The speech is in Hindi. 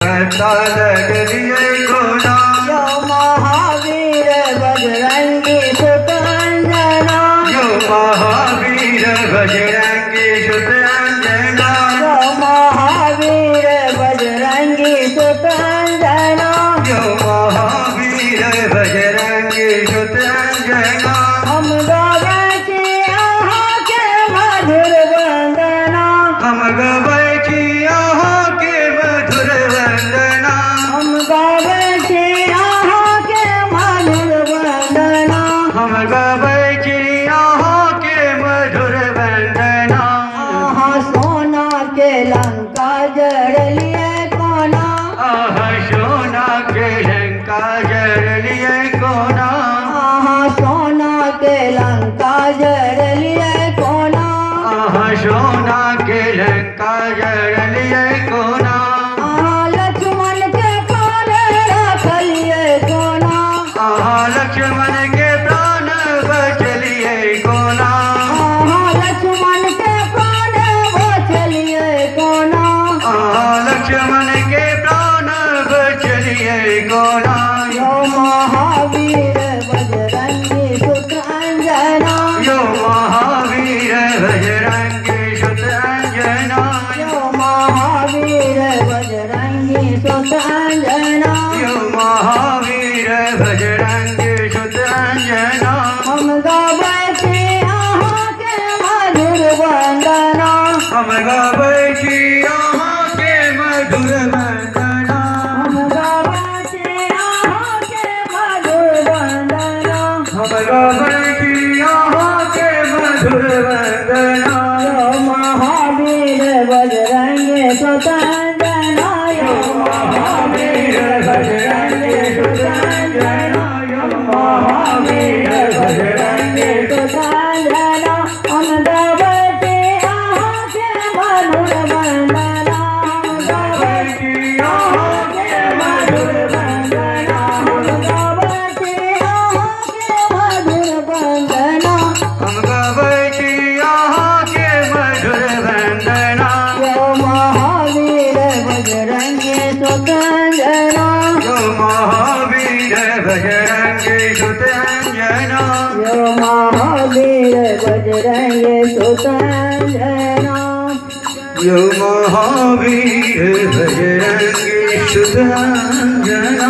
डलिए घोड़ा यो महावीर बजरंगी सुत अंजना यो महावीर बजरंगी सुत अंजना यो महावीर बजरंगी सुत अंजना यो महावीर बजरंगी सुत अंजना हम गावे छी अहाँ के मधुर वंदना हम गबै छी अहाँ के मधुर वंदना हम गावे छी अहाँ के मधुर वंदना हम गबै छी अहाँ के मधुर वंदना अहाँ सोना के लंका जड़लिए कोना आहा सोना के लंका जड़लिए कोना अहाँ सोना के लंका जड़लिए कोना आहा सोना के लंका जड़लिए कोना अहाँ लक्ष्मण के प्राण रखलिए कोना आहा लक्ष्मण के प्राण बचलिए कोना अहाँ लक्ष्मण के प्राण बचलिए कोना आहा लक्ष्मण के प्राण बचलिए कोना यो महावीर बजरंगी सुत अंजना यो महावीर बजरंगी सुत अंजना यो महावीर बजरंगी सुत अंजना यो महावीर बजरंगी सुत अंजना हम गाबै छी अहाँ के मधुर वंदना हम गाबै छी अहाँ के मधुर वंदना हम गाबै छी अहाँ के मधुर वंदना हम गाबै छी अहाँ के मधुर वंदना यो महावीर बजरंगी सुत अंजना यो महावीर बजरंगी सुत अंजना यो महावीर बजरंगी सुत अंजना हम गाबै छी अहाँ के मधुर वंदना हम गाबै छी अहाँ के मधुर वंदना हम गाबै छी अहाँ के मधुर वंदना हम गाबै छी अहाँ के मधुर वंदना यो महावीर बजरंगी सुत अंजना यो महावीर बजरंगी सुत अंजना यो महावीर बजरंगी सुत अंजना यो महावीर बजरंगी सुत अंजना